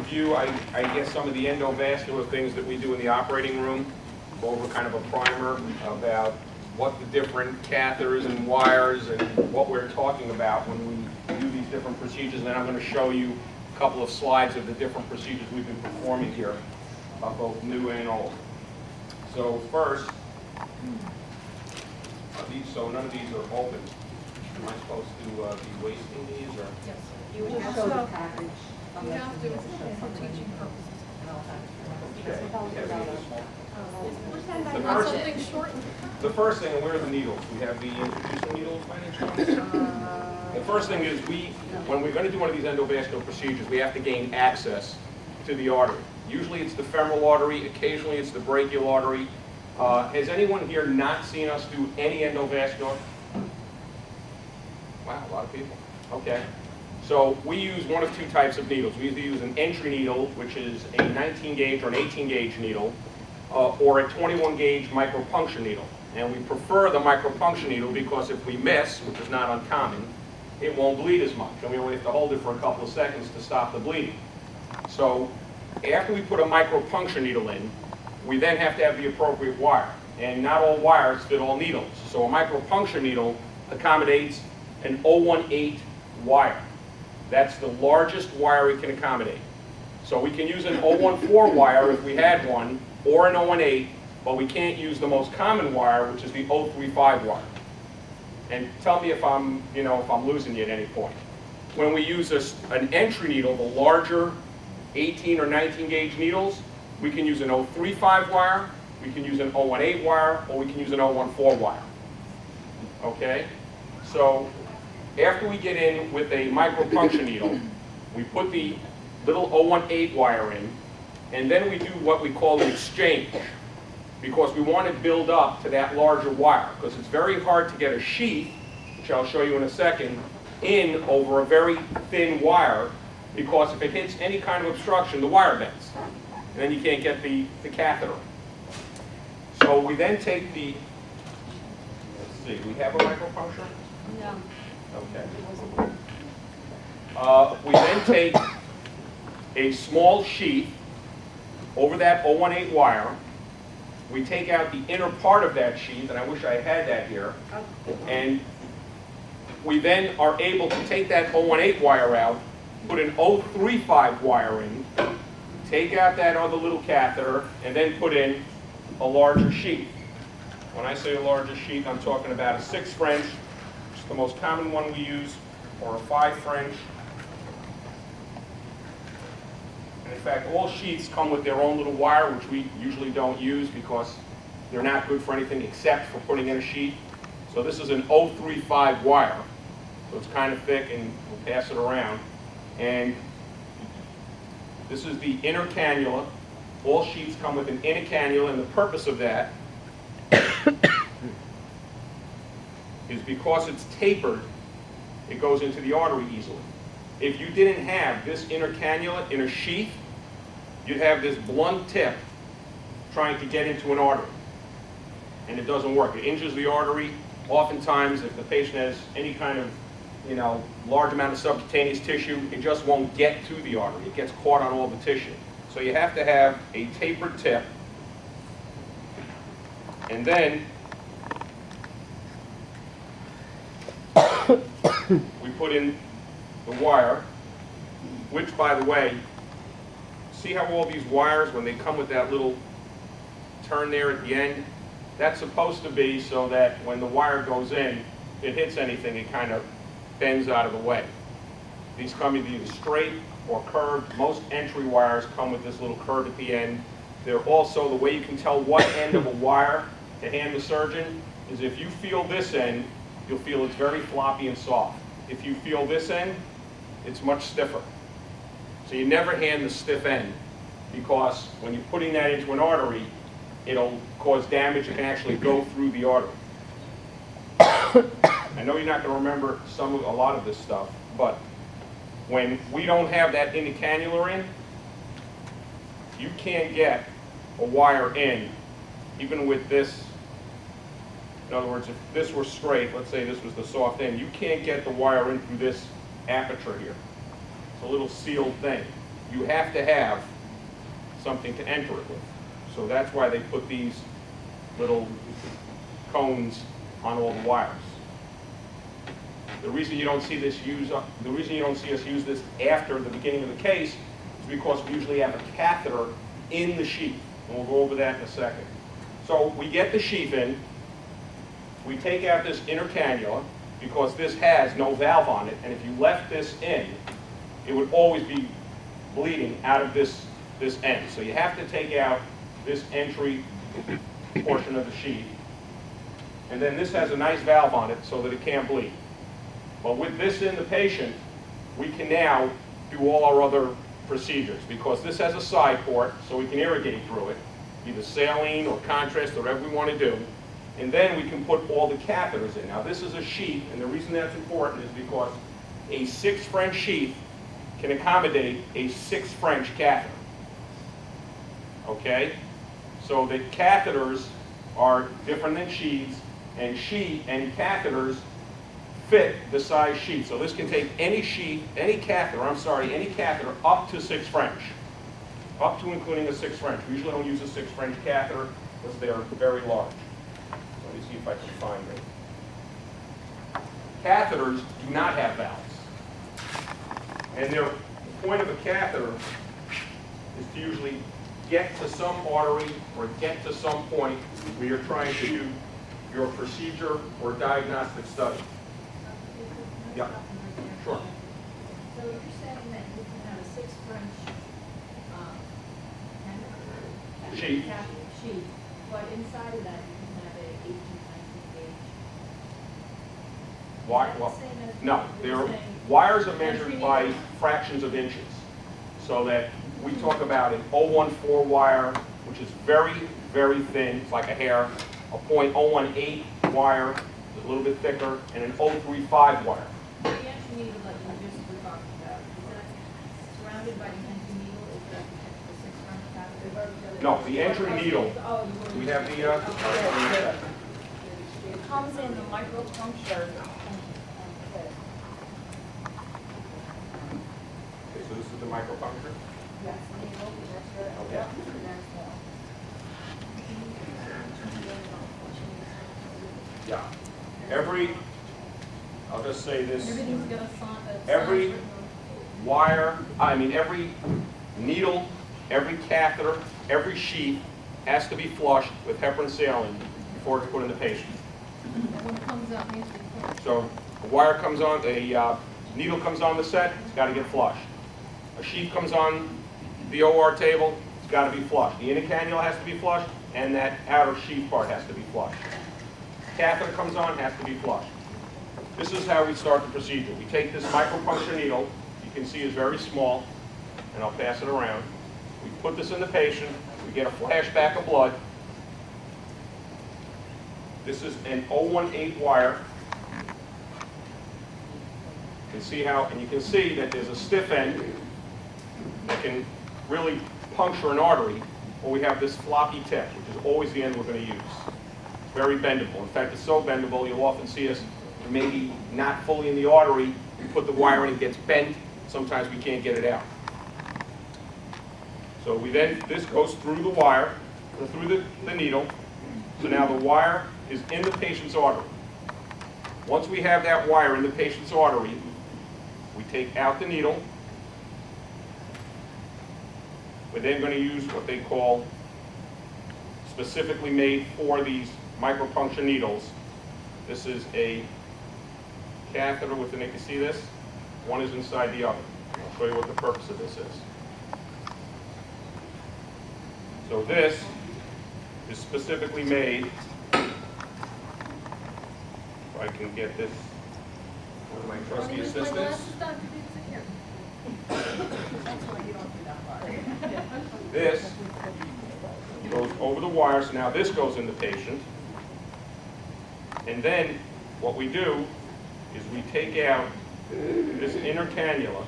review, I guess, some of the endovascular things that we do in the operating room. Go over kind of a primer about what the different catheters and wires and what we're talking about when we do these different procedures. And then I'm going to show you a couple of slides of the different procedures we've been performing here, both new and old. So first, so none of these are open. Am I supposed to be wasting these, or? Yes. You would have to package. You have to, for teaching purposes. The first thing, and where are the needles? We have the introducer needles by any chance? The first thing is when we're going to do one of these endovascular procedures, we have to gain access to the artery. Usually it's the femoral artery, occasionally it's the brachial artery. Has anyone here not seen us do any endovascular? Wow, a lot of people. Okay. So we use one of two types of needles. We either use an entry needle, which is a 19 gauge or an 18 gauge needle, or a 21 gauge micropuncture needle. And we prefer the micropuncture needle because if we miss, which is not uncommon, it won't bleed as much. And we only have to hold it for a couple of seconds to stop the bleeding. So after we put a micropuncture needle in, we then have to have the appropriate wire. And not all wires fit all needles. So a micropuncture needle accommodates an 018 wire. That's the largest wire we can accommodate. So we can use an 014 wire if we had one, or an 018, but we can't use the most common wire, which is the 035 wire. And tell me if I'm losing you at any point. When we use an entry needle, the larger 18 or 19 gauge needles, we can use an 035 wire, we can use an 018 wire, or we can use an 014 wire. Okay? So after we get in with a micropuncture needle, we put the little 018 wire in, and then we do what we call an exchange, because we want to build up to that larger wire, because it's very hard to get a sheath, which I'll show you in a second, in over a very thin wire, because if it hits any kind of obstruction, the wire bends, and then you can't get the catheter. So we then take the, let's see, we have a micropuncture? No. Okay. We then take a small sheath over that 018 wire. We take out the inner part of that sheath, and I wish I had that here. And we then are able to take that 018 wire out, put an 035 wire in, take out that other little catheter, and then put in a larger sheath. When I say a larger sheath, I'm talking about a 6 French, which is the most common one we use, or a 5 French. And in fact, all sheaths come with their own little wire, which we usually don't use because they're not good for anything except for putting in a sheath. So this is an 035 wire. So it's kind of thick, and we'll pass it around. And this is the inner cannula. All sheaths come with an inner cannula, and the purpose of that is because it's tapered, it goes into the artery easily. If you didn't have this inner cannula in a sheath, you'd have this blunt tip trying to get into an artery. And it doesn't work. It injures the artery. Oftentimes, if the patient has any kind of large amount of subcutaneous tissue, it just won't get to the artery. It gets caught on all the tissue. So you have to have a tapered tip. And then we put in the wire, which, by the way, see how all these wires, when they come with that little turn there at the end, that's supposed to be so that when the wire goes in, it hits anything, it kind of bends out of the way. These come either straight or curved. Most entry wires come with this little curve at the end. They're also, the way you can tell what end of a wire to hand the surgeon is if you feel this end, you'll feel it's very floppy and soft. If you feel this end, it's much stiffer. So you never hand the stiff end, because when you're putting that into an artery, it'll cause damage. It can actually go through the artery. I know you're not going to remember a lot of this stuff, but when we don't have that inner cannula in, you can't get a wire in, even with this. In other words, if this were straight, let's say this was the soft end, you can't get the wire in through this aperture here. It's a little sealed thing. you have to have something to enter it with. So that's why they put these little cones on all the wires. The reason you don't see us use this after the beginning of the case is because we usually have a catheter in the sheath, and we'll go over that in a second. So we get the sheath in, we take out this inner cannula because this has no valve on it, and if you left this in, it would always be bleeding out of this end. So you have to take out this entry portion of the sheath, and then this has a nice valve on it so that it can't bleed. But with this in the patient, we can now do all our other procedures because this has a side port so we can irrigate through it, either saline or contrast, whatever we want to do. And then we can put all the catheters in. Now this is a sheath, and the reason that's important is because a 6 French sheath can accommodate a 6 French catheter. Okay? So the catheters are different than sheaths, and catheters fit the size sheath. So this can take any catheter up to 6 French. Up to including a 6 French. We usually don't use a 6 French catheter because they are very large. Let me see if I can find it. Catheters do not have valves. And the point of a catheter is to usually get to some artery or get to some point where you're trying to do your procedure or diagnostic study. Yeah, sure. So you're saying that you can have a 6 French Sheath. sheath, but inside of that you can have a 18, 19 gauge. Why? Is that Well, the same as no, what you're saying? wires are measured by fractions of inches. So that we talk about an 0.14 wire, which is very, very thin, it's like a hair, a .018 wire, is a little bit thicker, and an 0.35 wire. The entry needle that you just were talking about, is that surrounded by the entry needle? Is that the 6 French catheter? No, the entry needle, Oh, you were. we have the, It comes in the micropuncture. okay, so this is the micropuncture. Yes, needle, that's right. Okay. Yep, and that's all. Yeah. I'll just say this, Everything's got a sign. every every needle, every catheter, every sheath has to be flushed with heparin saline before it's put in the patient. And when it comes out, it needs to be flushed. So a needle comes on the set, it's got to get flushed. A sheath comes on the OR table, it's got to be flushed. The inner cannula has to be flushed, and that outer sheath part has to be flushed. Catheter comes on, has to be flushed. This is how we start the procedure. We take this micropuncture needle, you can see is very small, and I'll pass it around. We put this in the patient, we get a flashback of blood. This is an 0.18 wire. You can see that there's a stiff end that can really puncture an artery, or we have this floppy tip, which is always the end we're going to use. Very bendable. In fact, it's so bendable, you'll often see us maybe not fully in the artery, we put the wire in, it gets bent, sometimes we can't get it out. So this goes through the wire, through the needle, so now the wire is in the patient's artery. Once we have that wire in the patient's artery, we take out the needle. We're then going to use what they call specifically made for these micropuncture needles. This is a catheter within it. You can see this? One is inside the other. I'll show you what the purpose of this is. So this is specifically made, if I can get this, one of my trusty assistants. That's why you don't do that part. This goes over the wire, so now this goes in the patient. And then what we do is we take out this inner cannula.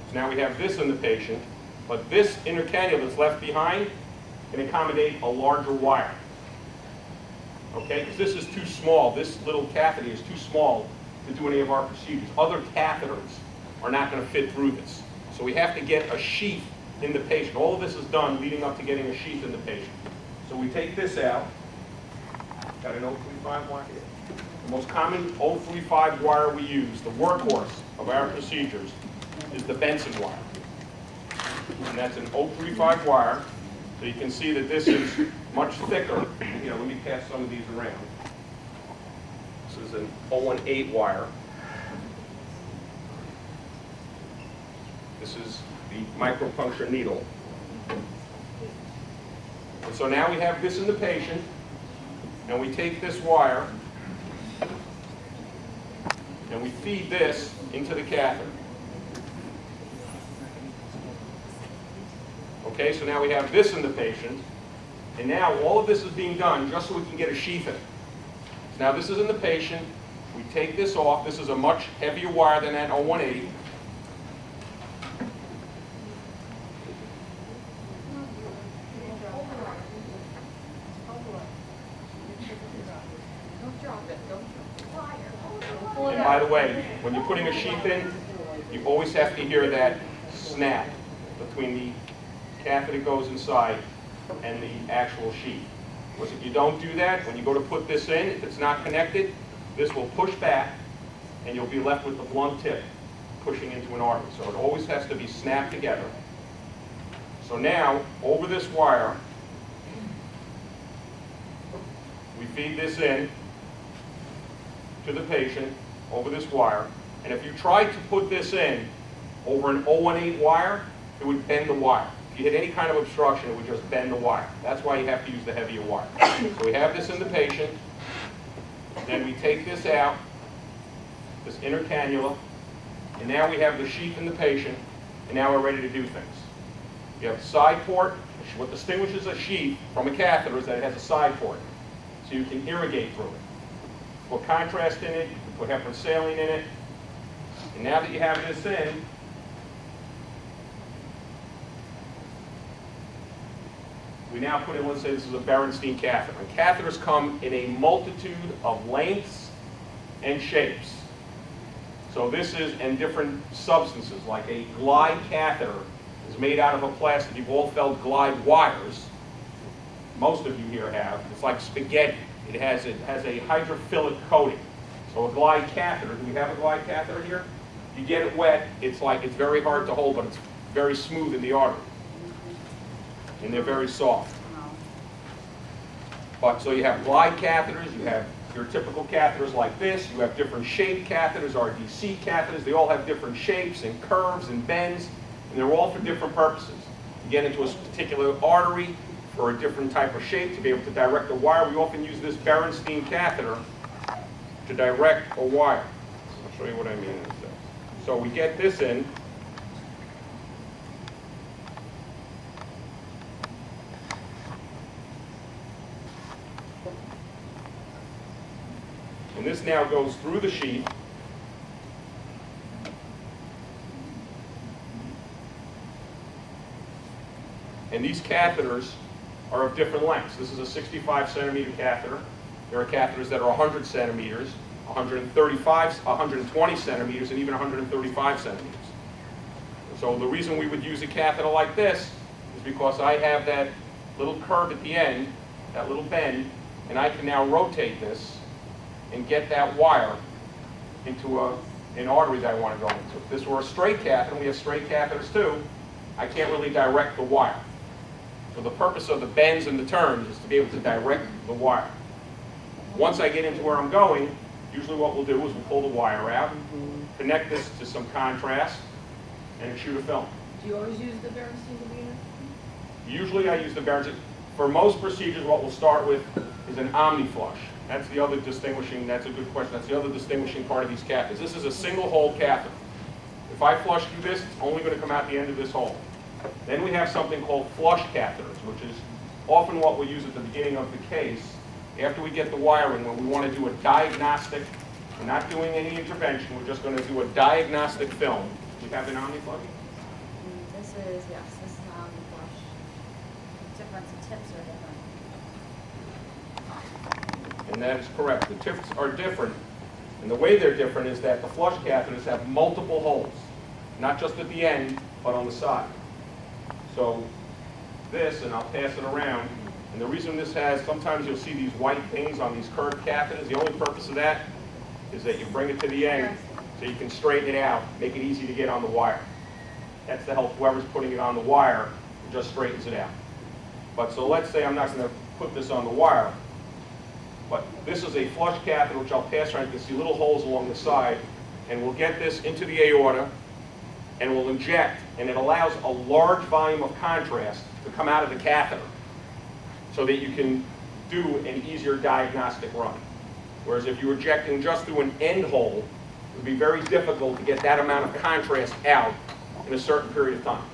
So now we have this in the patient, but this inner cannula that's left behind can accommodate a larger wire. Okay, because this is too small. This little catheter is too small to do any of our procedures. Other catheters are not going to fit through this. So we have to get a sheath in the patient. All of this is done leading up to getting a sheath in the patient. So we take this out. Got an 035 wire here. The most common 035 wire we use, the workhorse of our procedures, is the Benson wire. And that's an 035 wire. So you can see that this is much thicker. You know, let me pass some of these around. This is an 018 wire. This is the micropuncture needle. And so now we have this in the patient, and we take this wire, and we feed this into the catheter. Okay, so now we have this in the patient, and now all of this is being done just so we can get a sheath in it. So now this is in the patient, we take this off. This is a much heavier wire than that 018. And by the way, when you're putting a sheath in, you always have to hear that snap between the catheter goes inside and the actual sheath. Because if you don't do that, when you go to put this in, if it's not connected, this will push back and you'll be left with the blunt tip pushing into an artery. So it always has to be snapped together. So now, over this wire, we feed this in to the patient over this wire. And if you tried to put this in over an 018 wire, it would bend the wire. If you hit any kind of obstruction, it would just bend the wire. That's why you have to use the heavier wire. So we have this in the patient. Then we take this out, this inner cannula, and now we have the sheath in the patient, and now we're ready to do things. You have a side port. What distinguishes a sheath from a catheter is that it has a side port, so you can irrigate through it. Put contrast in it, you can put heparin saline in it, and now that you have this in, we now put in, let's say this is a Berenstein catheter. And catheters come in a multitude of lengths and shapes. So this is in different substances, like a glide catheter is made out of a plastic. You've all felt glide wires. Most of you here have. It's like spaghetti. It has a hydrophilic coating. So a glide catheter, do we have a glide catheter here? You get it wet, it's very hard to hold, but it's very smooth in the artery. And they're very soft. But so you have glide catheters, you have your typical catheters like this, you have different shaped catheters, RDC catheters. They all have different shapes and curves and bends, and they're all for different purposes. You get into a particular artery for a different type of shape to be able to direct a wire. We often use this Berenstein catheter to direct a wire. I'll show you what I mean in a second. So we get this in. And this now goes through the sheath. And these catheters are of different lengths. This is a 65 centimeter catheter. There are catheters that are 100 centimeters, 120 centimeters, and even 135 centimeters. So the reason we would use a catheter like this is because I have that little curve at the end, that little bend, and I can now rotate this and get that wire into an artery that I want to go into. If this were a straight catheter, and we have straight catheters too, I can't really direct the wire. So the purpose of the bends and the turns is to be able to direct the wire. Once I get into where I'm going, usually what we'll do is we'll pull the wire out, connect this to some contrast, and shoot a film. Do you always use the Berenstein demeanor? Usually I use the Berenstein. For most procedures, what we'll start with is an omni-flush. That's the other distinguishing, that's a good question, that's the other distinguishing part of these catheters. This is a single hole catheter. If I flush through this, it's only going to come out the end of this hole. Then we have something called flush catheters, which is often what we use at the beginning of the case. After we get the wire in, when we want to do a diagnostic, we're not doing any intervention, we're just going to do a diagnostic film. Do we have an omni-flush? This is, yes, this is an omni-flush. Different, the tips are different. And that is correct. The tips are different. And the way they're different is that the flush catheters have multiple holes. not just at the end, but on the side. So this, and I'll pass it around, and the reason this has, sometimes you'll see these white things on these curved catheters. The only purpose of that is that you bring it to the end so you can straighten it out, make it easy to get on the wire. That's to help whoever's putting it on the wire, it just straightens it out. But so let's say I'm not going to put this on the wire, but this is a flush catheter, which I'll pass around. You can see little holes along the side, and we'll get this into the aorta, and we'll inject, and it allows a large volume of contrast to come out of the catheter so that you can do an easier diagnostic run. Whereas if you're injecting just through an end hole, it would be very difficult to get that amount of contrast out in a certain period of time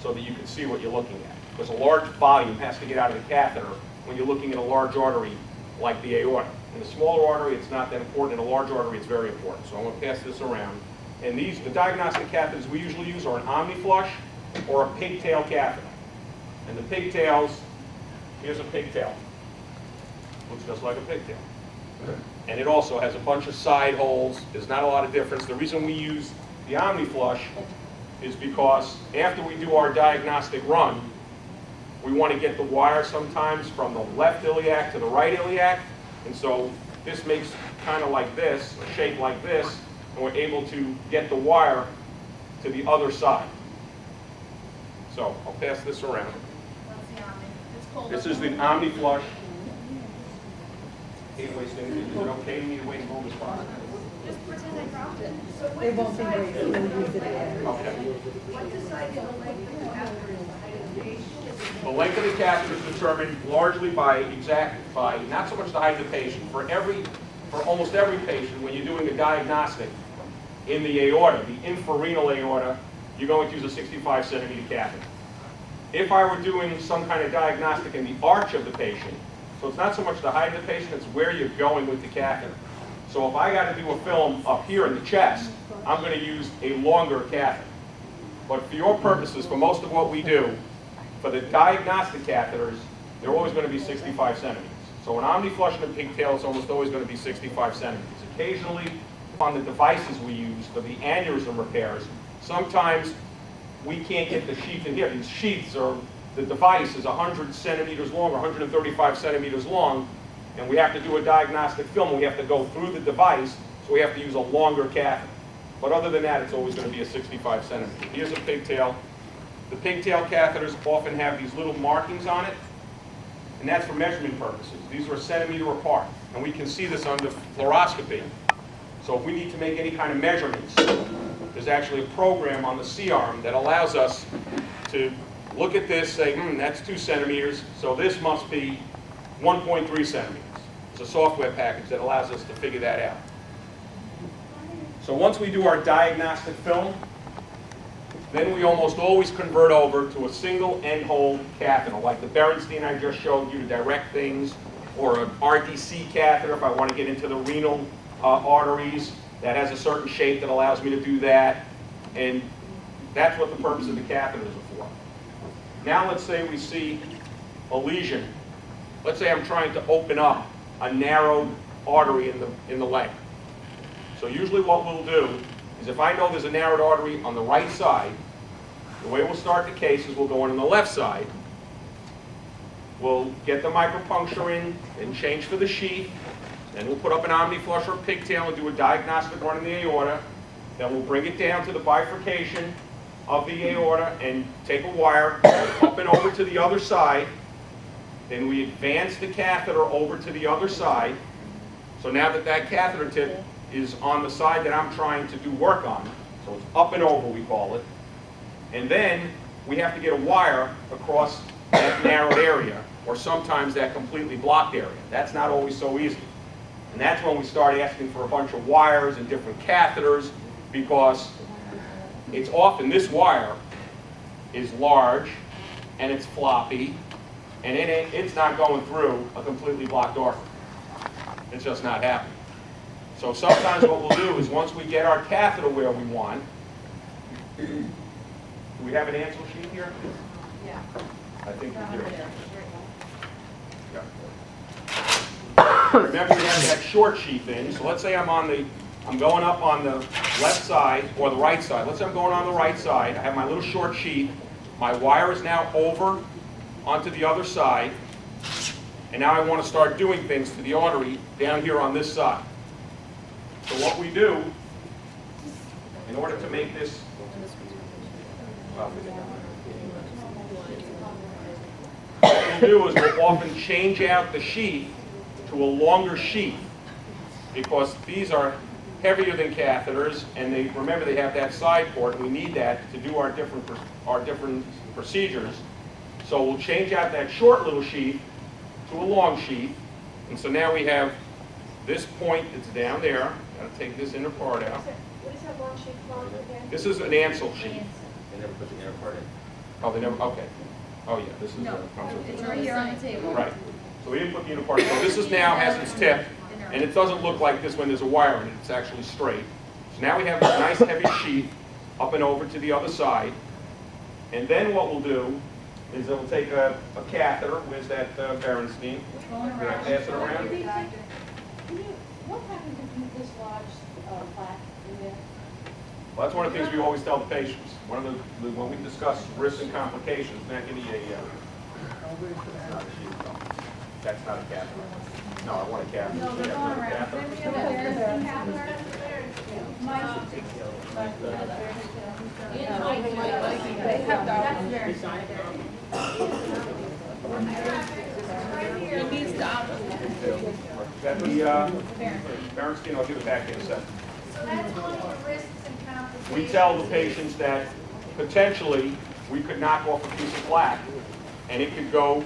so that you can see what you're looking at. Because a large volume has to get out of the catheter when you're looking at a large artery like the aorta. In a smaller artery, it's not that important. In a large artery, it's very important. So I'm going to pass this around. And the diagnostic catheters we usually use are an omniflush or a pigtail catheter. And the pigtails, here's a pigtail. Looks just like a pigtail. And it also has a bunch of side holes. There's not a lot of difference. The reason we use the omniflush is because after we do our diagnostic run, we want to get the wire sometimes from the left iliac to the right iliac. And so this makes kind of like this, a shape like this, and we're able to get the wire to the other side. So I'll pass this around. What's the Omni? It's called. This is the omniflush. Hate wasting. Is it okay to me to waste all this product? Just pretend I dropped it. So It what's won't be the size great, of so the we'll use it again. Okay. What's the size of the length of the catheter is the height of the patient? The length of the catheter is determined largely by not so much the height of the patient. For almost every patient, when you're doing a diagnostic in the aorta, the infrarenal aorta, you're going to use a 65 centimeter catheter. If I were doing some kind of diagnostic in the arch of the patient, so it's not so much the height of the patient, it's where you're going with the catheter. So if I got to do a film up here in the chest, I'm going to use a longer catheter. But for your purposes, for most of what we do, for the diagnostic catheters, they're always going to be 65 centimeters. So an omniflush and a pigtail is almost always going to be 65 centimeters. Occasionally, on the devices we use for the aneurysm repairs, sometimes we can't get the sheath in here. These sheaths are, the device is 100 centimeters long, or 135 centimeters long, and we have to do a diagnostic film, and we have to go through the device, so we have to use a longer catheter. But other than that, it's always going to be a 65 centimeter. Here's a pigtail. The pigtail catheters often have these little markings on it, and that's for measurement purposes. These are a centimeter apart, and we can see this under fluoroscopy. So if we need to make any kind of measurements, there's actually a program on the C-arm that allows us to look at this, say, that's 2 centimeters, so this must be 1.3 centimeters. It's a software package that allows us to figure that out. So once we do our diagnostic film, then we almost always convert over to a single end-hole catheter, like the Berenstein I just showed you to direct things, or an RDC catheter if I want to get into the renal arteries. That has a certain shape that allows me to do that, and that's what the purpose of the catheters are for. Now let's say we see a lesion. Let's say I'm trying to open up a narrowed artery in the leg. So usually what we'll do is if I know there's a narrowed artery on the right side, the way we'll start the case is we'll go in on the left side. We'll get the micropuncture in and change for the sheath. Then we'll put up an omniflush or pigtail and do a diagnostic run in the aorta. Then we'll bring it down to the bifurcation of the aorta and take a wire up and over to the other side. Then we advance the catheter over to the other side. So now that that catheter tip is on the side that I'm trying to do work on, so it's up and over we call it, and then we have to get a wire across that narrowed area, or sometimes that completely blocked area. That's not always so easy. And that's when we start asking for a bunch of wires and different catheters, because it's often this wire is large and it's floppy, and it's not going through a completely blocked artery. It's just not happening. So sometimes what we'll do is once we get our catheter where we want, do we have an answer sheet here? Yeah. I think we do. Right Yeah. Remember we have that short sheath in, so let's say I'm on the I'm going up on the left side or the right side. Let's say I'm going on the right side. I have my little short sheath. My wire is now over onto the other side. And now I want to start doing things to the artery down here on this side. So what we do, in order to make this, well, what we'll do is we'll often change out the sheath to a longer sheath, because these are heavier than catheters, and remember they have that side port. We need that to do our different procedures. So we'll change out that short little sheath to a long sheath, and so now we have this point that's down there. Got to take this inner part out. What is that long sheet called again? This is an Ansel sheath. They never put the inner part in. Oh, they never. Okay. Oh yeah, this is. No, it's right here on the table. Right. So we didn't put the inner part in. So this is now has its tip, and it doesn't look like this when there's a wire in it. It's actually straight. So now we have this nice heavy sheath up and over to the other side, and then what we'll do is we'll take a catheter. Where's that Berenstein? Going Did I around. pass it around? What happens if you dislodge plaque in there? Well, that's one of the things we always tell the patients. One of when we discuss risks and complications, not getting that's not a catheter. No, I want a catheter. No, they're Yeah, going a around. catheter. Then we have a Berenstein catheter. They have that. That's Berenstein. He needs to That the Berenstein, I'll give it back in a second. So that's one of the risks and complications. We tell the patients that potentially we could knock off a piece of plaque, and it could go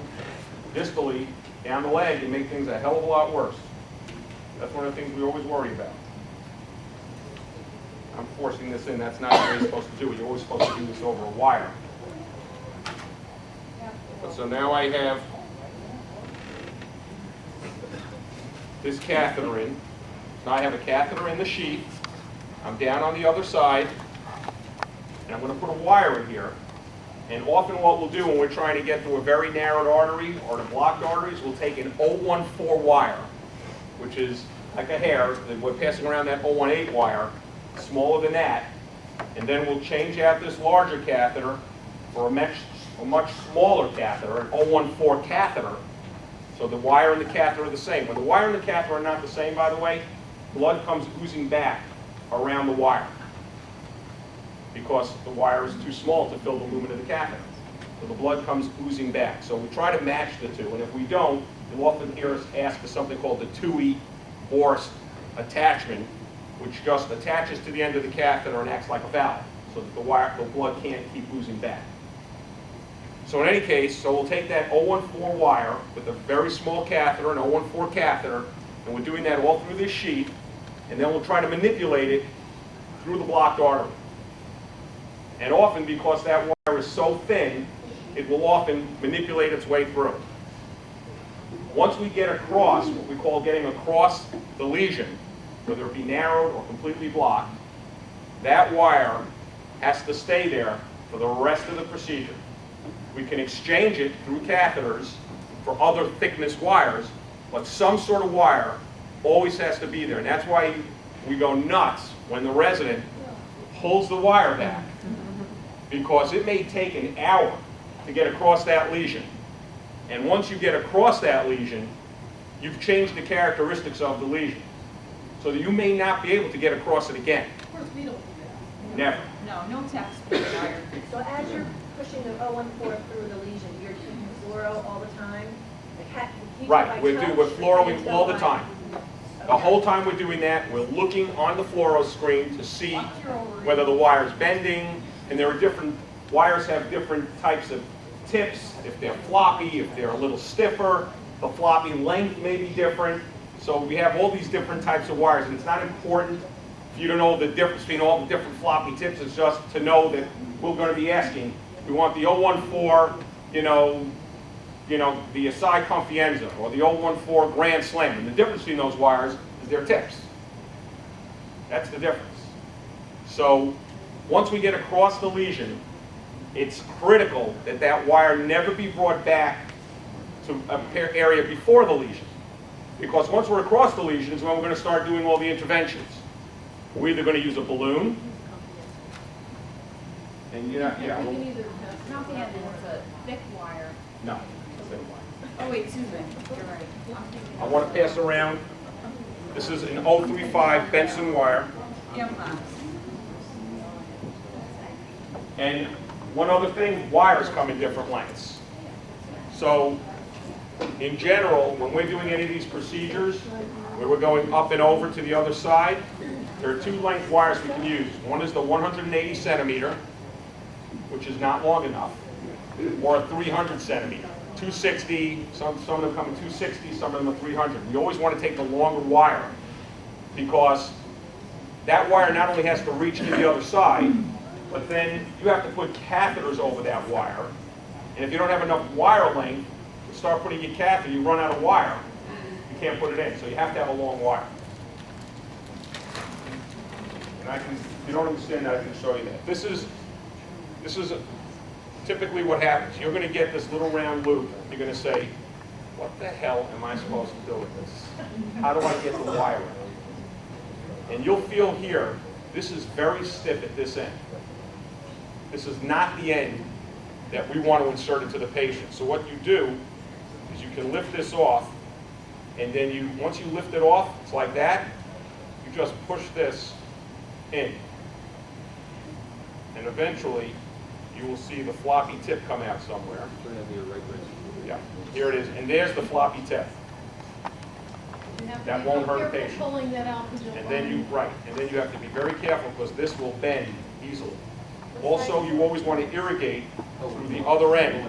distally down the leg and make things a hell of a lot worse. That's one of the things we always worry about. I'm forcing this in. That's not what you're supposed to do. You're always supposed to do this over a wire. But so now I have this catheter in. Now I have a catheter in the sheath. I'm down on the other side, and I'm going to put a wire in here. And often what we'll do when we're trying to get to a very narrowed artery or the blocked arteries, we'll take an 014 wire, which is like a hair. We're passing around that 018 wire, smaller than that, and then we'll change out this larger catheter for a much smaller catheter, an 014 catheter. So the wire and the catheter are the same. When the wire and the catheter are not the same, by the way, blood comes oozing back around the wire because the wire is too small to fill the lumen of the catheter. So the blood comes oozing back. So we try to match the two, and if we don't, you'll often hear us ask for something called the TUI Borst attachment, which just attaches to the end of the catheter and acts like a valve, so that the blood can't keep oozing back. So in any case, so we'll take that 014 wire with a very small catheter, an 014 catheter, and we're doing that all through this sheath, and then we'll try to manipulate it through the blocked artery. And often, because that wire is so thin, it will often manipulate its way through. Once we get across, what we call getting across the lesion, whether it be narrowed or completely blocked, that wire has to stay there for the rest of the procedure. We can exchange it through catheters for other thickness wires, but some sort of wire always has to be there. And that's why we go nuts when the resident pulls the wire back, because it may take an hour to get across that lesion. And once you get across that lesion, you've changed the characteristics of the lesion, so that you may not be able to get across it again. Of course, we don't do that. Never. No tax wire. So as you're pushing the 014 through the lesion, you're keeping fluoro all the time? Right, we're fluoroing all the time. The whole time we're doing that, we're looking on the fluoro screen to see whether the wire's bending, and there are different, wires have different types of tips. If they're floppy, if they're a little stiffer, the floppy length may be different. So we have all these different types of wires, and it's not important for you to know the difference between all the different floppy tips. It's just to know that we're going to be asking, we want the 014, the Asai Confianza or the 014 Grand Slam. And the difference between those wires is their tips. That's the difference. So once we get across the lesion, it's critical that that wire never be brought back to an area before the lesion. Because once we're across the lesion is when we're going to start doing all the interventions. We're either going to use a balloon, and You can either have Not the end, it's a thick wire. no. Oh, wait, Susan, you're right. I'm thinking I want to pass around. This is an 035 Benson wire. And one other thing, wires come in different lengths. So in general, when we're doing any of these procedures, where we're going up and over to the other side, there are two length wires we can use. One is the 180 centimeter, which is not long enough, or a 300 centimeter. 260, some of them come in 260, some of them are 300. You always want to take the longer wire, because that wire not only has to reach to the other side, but then you have to put catheters over that wire. And if you don't have enough wire length to start putting your catheter, you run out of wire. You can't put it in, so you have to have a long wire. And if you don't understand that, I can show you that. This is typically what happens. You're going to get this little round loop. You're going to say, what the hell am I supposed to do with this? How do I get the wire in? And you'll feel here, this is very stiff at this end. This is not the end that we want to insert into the patient. So what you do is you can lift this off, and then once you lift it off, it's like that, you just push this in. And eventually, you will see the floppy tip come out somewhere. Turn that to your right wrist. Yeah, here it is. And there's the floppy tip. That won't hurt a patient. Pulling that out because you'll And then you have to be very careful, because this will bend easily. Also, you always want to irrigate through the other end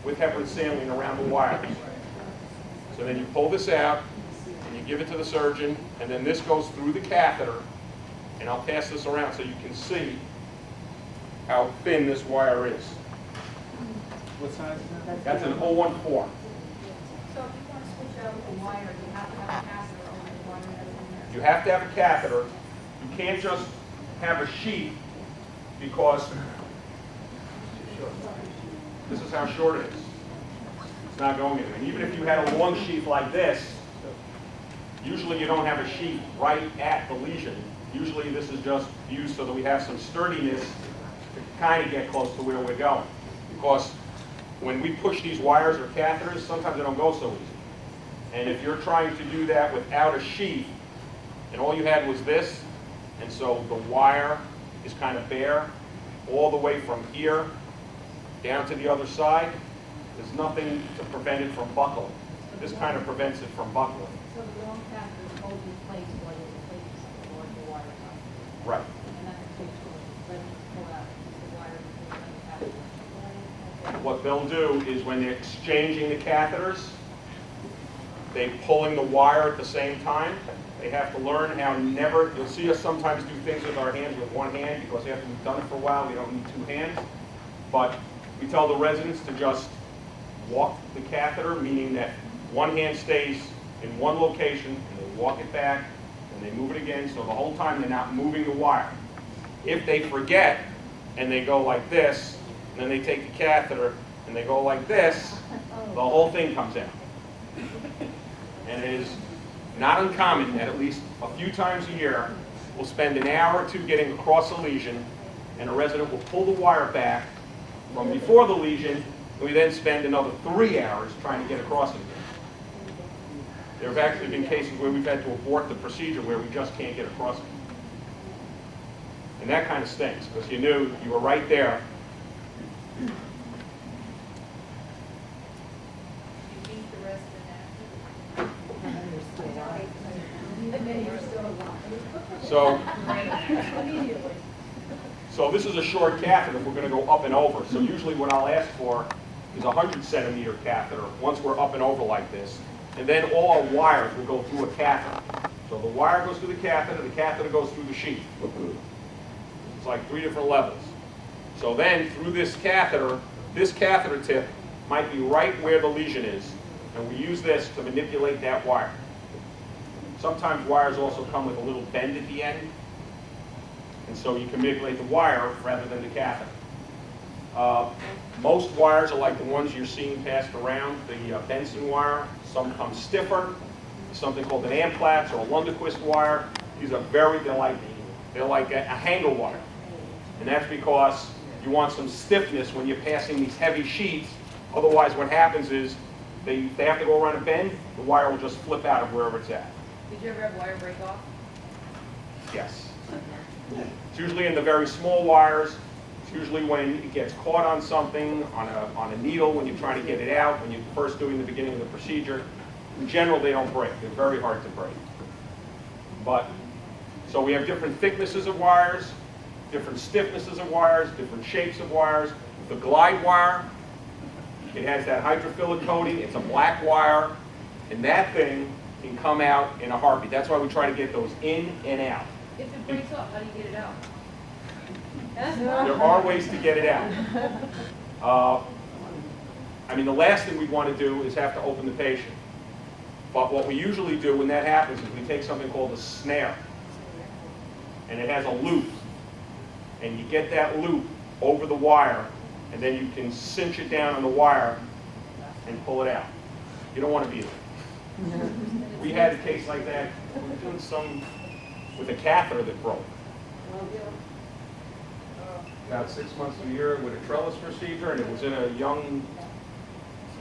with heparin saline around the wires. So then you pull this out, and you give it to the surgeon, and then this goes through the catheter, and I'll pass this around so you can see how thin this wire is. What size is that? That's an 014. So if you want to switch out the wire, you have to have a catheter over the wire that's in there. You have to have a catheter. You can't just have a sheath, because this is how short it is. It's not going in. And even if you had a long sheath like this, usually you don't have a sheath right at the lesion. Usually this is just used so that we have some sturdiness to kind of get close to where we're going. Because when we push these wires or catheters, sometimes they don't go so easy. And if you're trying to do that without a sheath, and all you had was this, and so the wire is kind of bare, all the way from here down to the other side, there's nothing to prevent it from buckling. This kind of prevents it from buckling. So the long catheter holds in place while you replace the wire up. Right. And that's a big tool. Then you pull out the wire between the catheter. What they'll do is when they're exchanging the catheters, they're pulling the wire at the same time. They have to learn how never, you'll see us sometimes do things with our hands with one hand, because after we've done it for a while, we don't need two hands. But we tell the residents to just walk the catheter, meaning that one hand stays in one location, and they walk it back, and they move it again, so the whole time they're not moving the wire. If they forget, and they go like this, and then they take the catheter, and they go like this, the whole thing comes out. And it is not uncommon that at least a few times a year, we'll spend an hour or two getting across a lesion, and a resident will pull the wire back from before the lesion, and we then spend another 3 hours trying to get across it again. There have actually been cases where we've had to abort the procedure where we just can't get across it. And that kind of stinks, because you knew you were right there. You beat the rest of that. And then you're still alive. So this is a short catheter if we're going to go up and over. So usually what I'll ask for is a 100 centimeter catheter once we're up and over like this. And then all our wires will go through a catheter. So the wire goes through the catheter goes through the sheath. It's like 3 different levels. So then through this catheter tip might be right where the lesion is. And we use this to manipulate that wire. Sometimes wires also come with a little bend at the end. And so you can manipulate the wire rather than the catheter. Most wires are like the ones you're seeing passed around, the Benson wire. Some come stiffer, something called an Amplatz or a Lundquist wire. These are they're like They're like a hanger wire. And that's because you want some stiffness when you're passing these heavy sheets. Otherwise, what happens is they have to go around a bend, the wire will just flip out of wherever it's at. Did you ever have wire break off? Yes. It's usually in the very small wires. It's usually when it gets caught on something, on a needle, when you're trying to get it out, when you're first doing the beginning of the procedure. In general, they don't break. They're very hard to break. But, so we have different thicknesses of wires, different stiffnesses of wires, different shapes of wires. The glide wire, it has that hydrophilic coating. It's a black wire. And that thing can come out in a heartbeat. That's why we try to get those in and out. If it breaks off, how do you get it out? There are ways to get it out. I mean, the last thing we want to do is have to open the patient. But what we usually do when that happens is we take something called a snare. And it has a loop. And you get that loop over the wire, and then you can cinch it down on the wire and pull it out. You don't want to be there. We had a case like that. We were doing some with a catheter that broke. About 6 months to a year with a trellis procedure, and it was in a young,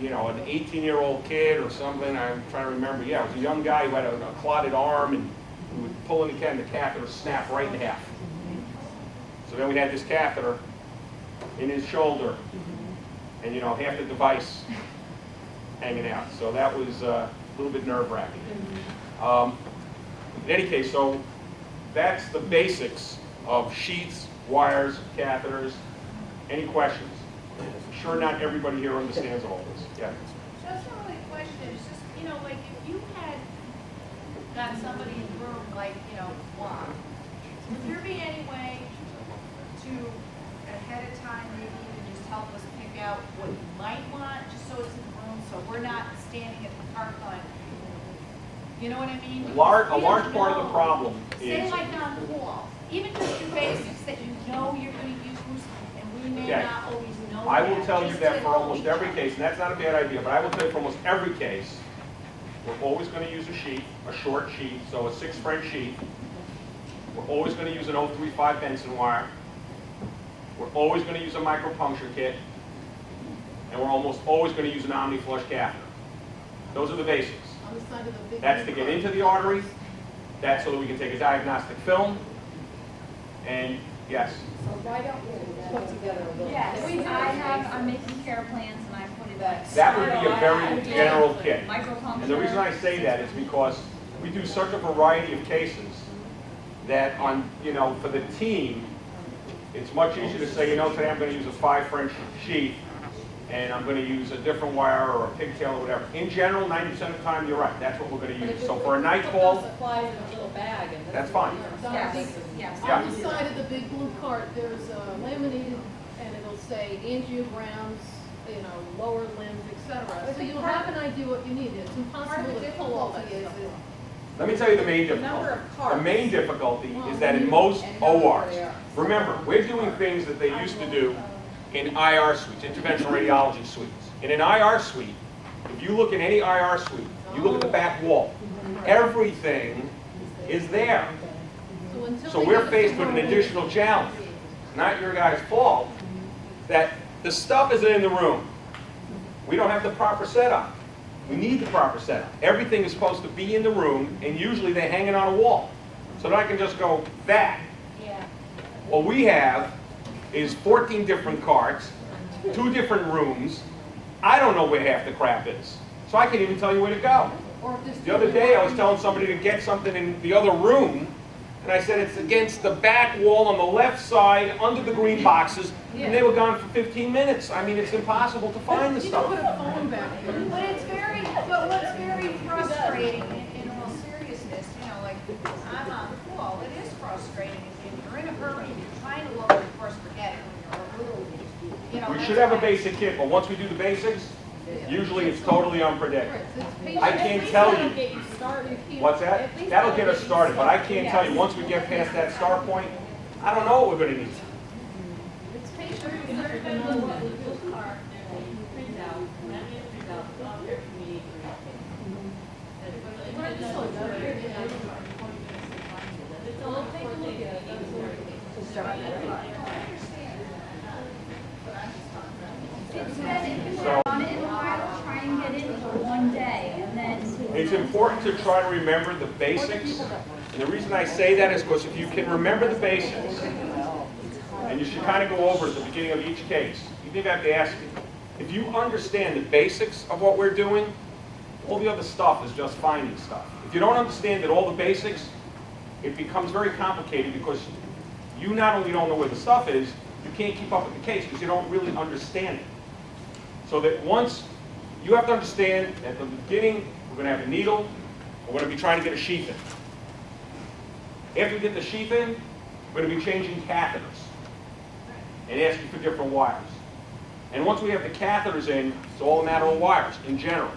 you know, an 18-year-old kid or something. I'm trying to remember. Yeah, it was a young guy who had a clotted arm, and we would pull in the catheter, and the catheter snapped right in half. So then we had this catheter in his shoulder, and you know, half the device hanging out. So that was a little bit nerve-wracking. In any case, so that's the basics of sheaths, wires, catheters. Any questions? I'm sure not everybody here understands all this. Yeah. So it's not really a question, it's just, you know, like if you had got somebody in the room like, you know, Juan, would there be any way to, ahead of time, maybe even just help us pick out what you might want, just so it's in the room, so we're not standing at the park going, you know what I mean? A large part of the problem Say is, like on the wall, even just your basics that you know you're going to use, and we may Okay. not always know I will tell you just that to for almost know every each case, and that's not a bad idea, but I will tell you for almost every case, we're always going to use a sheet, a short sheet, so a 6 French sheet. We're always going to use an 035 Benson wire. We're always going to use a micropuncture kit. And we're almost always going to use an omni-flush catheter. Those are the basics. On the side of the big. That's to get into the artery. That's so that we can take a diagnostic film. And yes, So why don't we put together a little? Yes, I'm making care plans and I put it back. that would be a very general kit. Micropuncture. And the reason I say that is because we do such a variety of cases that on, you know, for the team, it's much easier to say, you know, today I'm going to use a 5 French sheet and I'm going to use a different wire or a pigtail or whatever. In general, 90% of the time, you're right. That's what we're going to use. So for a night call, Supplies in a little bag and. that's fine. Yes, yes. Yeah. On the side of the big blue cart, there's laminated, and it'll say angiograms, you know, lower limbs, etc. So you'll have an idea what you need. It's impossible to pull all that stuff. Let me tell you the main difficulty. The main difficulty is that in most ORs, remember, we're doing things that they used to do in IR suites, interventional radiology suites. In an IR suite, if you look in any IR suite, you look at the back wall, everything is there. So we're faced with an additional challenge. It's not your guys' fault that the stuff isn't in the room. We don't have the proper setup. We need the proper setup. Everything is supposed to be in the room, and usually they hang it on a wall. So that I can just go, that. Yeah. What we have is 14 different carts, 2 different rooms. I don't know where half the crap is. So I can't even tell you where to go. The other day I was telling somebody to get something in the other room, and I said it's against the back wall on the left side, under the green boxes, and they were gone for 15 minutes. I mean, it's impossible to find the You can stuff. put a phone back there. But what's very frustrating, in all seriousness, you know, like, I'm on the call, it is frustrating, if you're in a hurry, and you're trying to look, of course, forget it, when you're a little, you know. We that's should have a why- basic kit, but once we do the basics, usually it's totally unpredictable. It's I patient- can't tell you. Get you started. What's that? That'll get us started, but I can't tell you, once we get past that start point, I don't know what we're going to need. It's patient. Well, take a look at it. It's important to try to remember the basics. And the reason I say that is because if you can remember the basics, and you should kind of go over at the beginning of each case, you think I have to ask you, if you understand the basics of what we're doing, all the other stuff is just finding stuff. If you don't understand that all the basics, it becomes very complicated because you not only don't know where the stuff is, you can't keep up with the case because you don't really understand it. So that once you have to understand at the beginning, we're going to have a needle, we're going to be trying to get a sheath in. After we get the sheath in, we're going to be changing catheters and asking for different wires. And once we have the catheters in, it's all a matter of wires in general.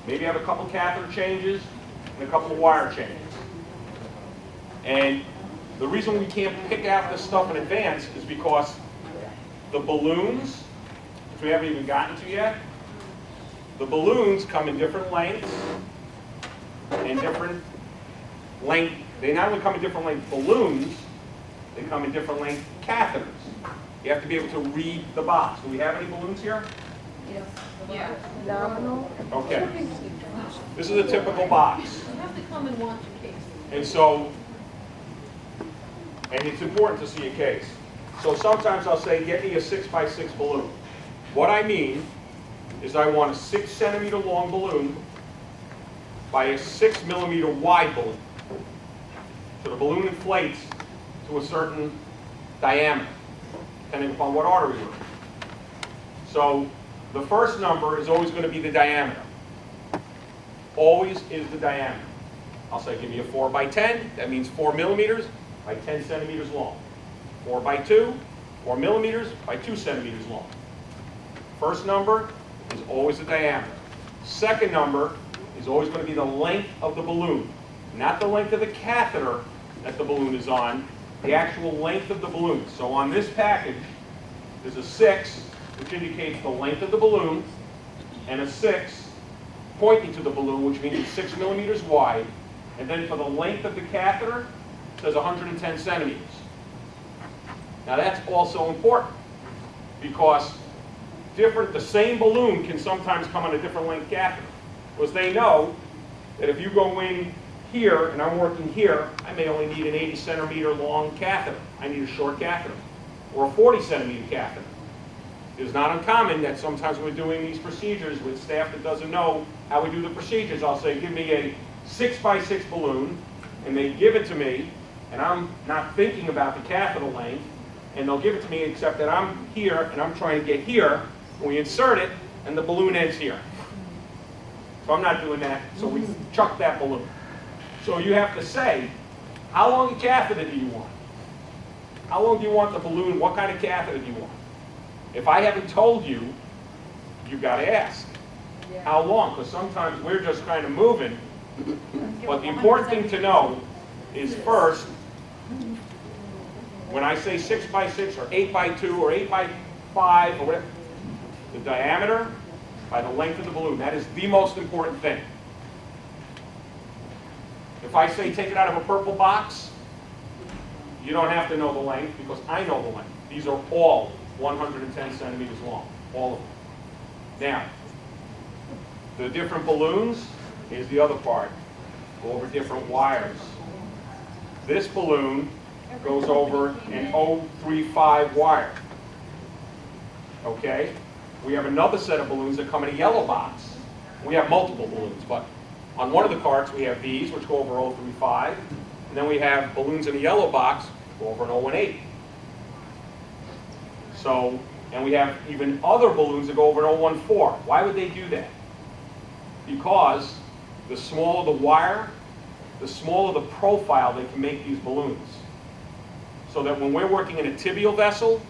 Maybe have a couple catheter changes and a couple of wire changes. And the reason we can't pick out this stuff in advance is because the balloons, which we haven't even gotten to yet, the balloons come in different lengths and different length. They not only come in different length balloons, they come in different length catheters. You have to be able to read the box. Do we have any balloons here? Yeah. Okay. This is a typical box. You have to come and watch a case. And so, and it's important to see a case. So sometimes I'll say, get me a 6x6 balloon. What I mean is I want a 6 centimeter long balloon by a 6 millimeter wide balloon. So the balloon inflates to a certain diameter, depending upon what artery we're in. So the first number is always going to be the diameter. Always is the diameter. I'll say, give me a 4 by 10. That means 4 millimeters by 10 centimeters long. 4 by 2, 4 millimeters by 2 centimeters long. First number is always the diameter. Second number is always going to be the length of the balloon. Not the length of the catheter that the balloon is on, the actual length of the balloon. So on this package, there's a 6, which indicates the length of the balloon, and a 6 pointing to the balloon, which means it's 6 millimeters wide. And then for the length of the catheter, it says 110 centimeters. Now that's also important because the same balloon can sometimes come on a different length catheter. Because they know that if you go in here and I'm working here, I may only need an 80 centimeter long catheter. I need a short catheter or a 40 centimeter catheter. It's not uncommon that sometimes we're doing these procedures with staff that doesn't know how we do the procedures. I'll say, give me a 6x6 balloon, and they give it to me, and I'm not thinking about the catheter length, and they'll give it to me except that I'm here and I'm trying to get here, and we insert it, and the balloon ends here. So I'm not doing that, so we chuck that balloon. So you have to say, how long a catheter do you want? How long do you want the balloon? What kind of catheter do you want? If I haven't told you, you've got to ask. How long? Because sometimes we're just kind of moving. But the important thing to know is first, when I say 6x6 or 8x2 or 8x5 or whatever, the diameter by the length of the balloon. That is the most important thing. If I say take it out of a purple box, you don't have to know the length because I know the length. These are all 110 centimeters long, all of them. Now, the different balloons, here's the other part. Go over different wires. This balloon goes over an 035 wire. Okay? We have another set of balloons that come in a yellow box. We have multiple balloons, but on one of the carts we have these, which go over 035, and then we have balloons in a yellow box, go over an 018. So, and we have even other balloons that go over an 014. Why would they do that? Because the smaller the wire, the smaller the profile they can make these balloons. So that when we're working in a tibial vessel,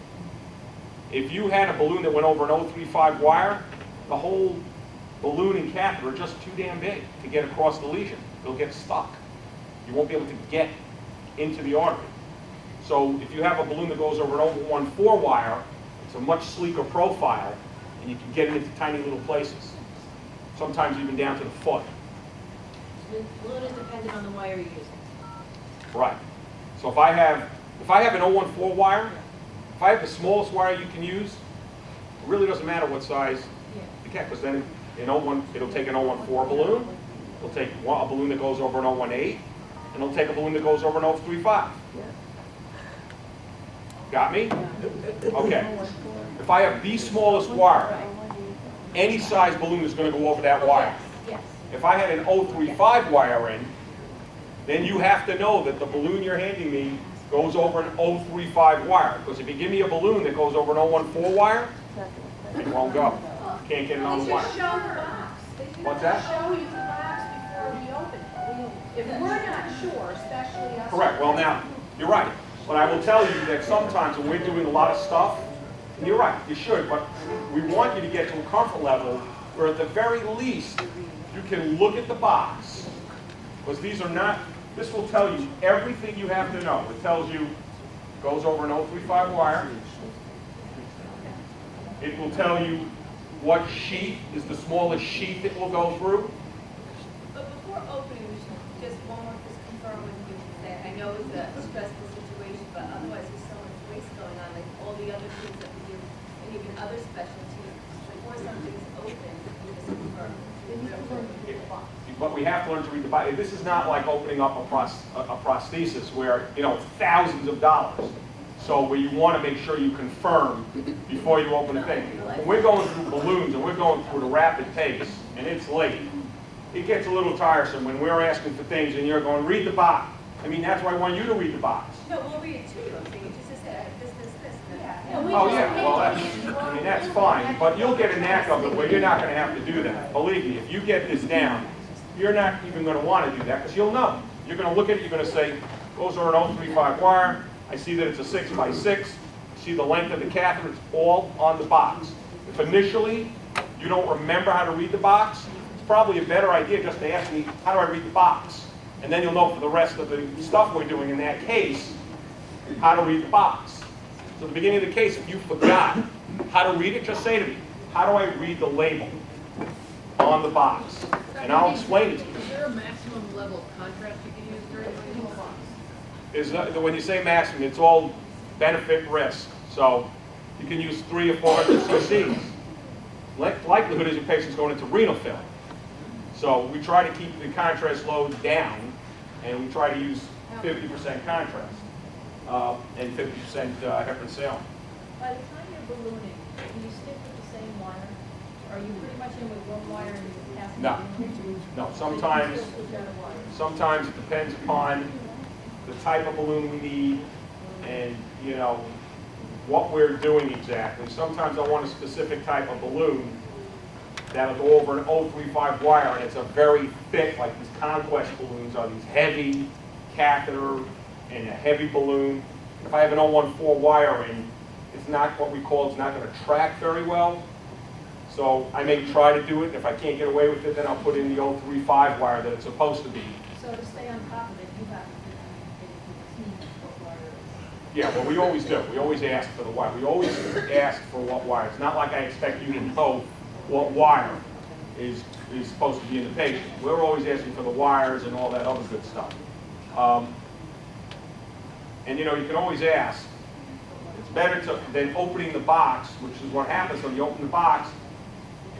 if you had a balloon that went over an 035 wire, the whole balloon and catheter are just too damn big to get across the lesion. They'll get stuck. You won't be able to get into the artery. So if you have a balloon that goes over an 014 wire, it's a much sleeker profile, and you can get it into tiny little places, sometimes even down to the foot. The balloon is dependent on the wire you're using. Right. So if I have an 014 wire, if I have the smallest wire you can use, it really doesn't matter what size you get, because then in 01, it'll take an 014 balloon, They'll take a balloon that goes over an 018, and they'll take a balloon that goes over an 035. Got me? Okay. If I have the smallest wire, any size balloon is going to go over that wire. Yes. If I had an 035 wire in, then you have to know that the balloon you're handing me goes over an 035 wire. Because if you give me a balloon that goes over an 014 wire, it won't go. Can't get it on the They wire. should show the box. They should What's that? show you the box before we open it. If we're not sure, especially us. Correct. Well, now, you're right. But I will tell you that sometimes when we're doing a lot of stuff, and you're right, you should, but we want you to get to a comfort level where at the very least you can look at the box. Because these are not, this will tell you everything you have to know. It tells you it goes over an 035 wire. It will tell you what sheet is the smallest sheet it will go through. But before opening, we should just one more just confirm with you that I know it's a stressful situation, but otherwise there's so much waste going on, like all the other things that we do, and even other specialties. Before something's open, we just confirm. They need to learn to read the box. But we have to learn to read the Bible. This is not like opening up a prosthesis where, you know, thousands of dollars. So where you want to make sure you confirm before you open the thing. When we're going through balloons and we're going through at a rapid pace and it's late, it gets a little tiresome when we're asking for things and you're going, read the box. I mean, that's why I want you to read the box. No, we'll read it to you, I'm saying, you just said this. And we Oh, just yeah, made well, them. I mean, that's fine, but you'll get a knack of it where you're not going to have to do that. Believe me, if you get this down, you're not even going to want to do that because you'll know. You're going to look at it, you're going to say, those are an 035 wire. I see that it's a 6x6. I see the length of the catheter. It's all on the box. If initially you don't remember how to read the box, it's probably a better idea just to ask me, how do I read the box? And then you'll know for the rest of the stuff we're doing in that case, how to read the box. So at the beginning of the case, if you forgot how to read it, just say to me, how do I read the label on the box? And I'll explain it to you. Is there a maximum level of contrast you can use during the box? When you say maximum, it's all benefit risk. So you can use 300 or 400 cc's. Likelihood is your patient's going into renal failure. So we try to keep the contrast load down, and we try to use 50% contrast and 50% heparin saline. By the time you're ballooning, do you stick with the same wire? Are you pretty much in with one wire and you pass it? No. No, sometimes it depends upon the type of balloon we need and, you know, what we're doing exactly. Sometimes I want a specific type of balloon that'll go over an 035 wire, and it's a very thick, like these Conquest balloons are these heavy catheter and a heavy balloon. If I have an 014 wire in, it's not what we call, it's not going to track very well. So I may try to do it. If I can't get away with it, then I'll put in the 035 wire that it's supposed to be. So to stay on top of it, you have to see what wire it is. Yeah, well, we always do. We always ask for the wire. We always ask for what wire. It's not like I expect you to know what wire is supposed to be in the patient. We're always asking for the wires and all that other good stuff. And you know, you can always ask. It's better than opening the box, which is what happens when you open the box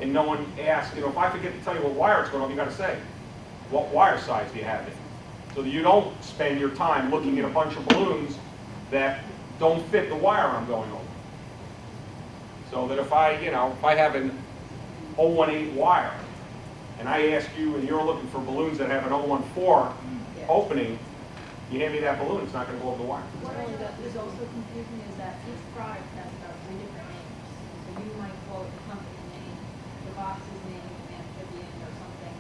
and no one asks. You know, if I forget to tell you what wire it's going on, you got to say, what wire size do you have it? So that you don't spend your time looking at a bunch of balloons that don't fit the wire I'm going over. So that if I have an 018 wire, and I ask you, and you're looking for balloons that have an 014 opening, you hand me that balloon, it's not going to go over the wire. What is also confusing is that each product has about 3 different names. So you might quote the company name, the box's name, amphibian or something.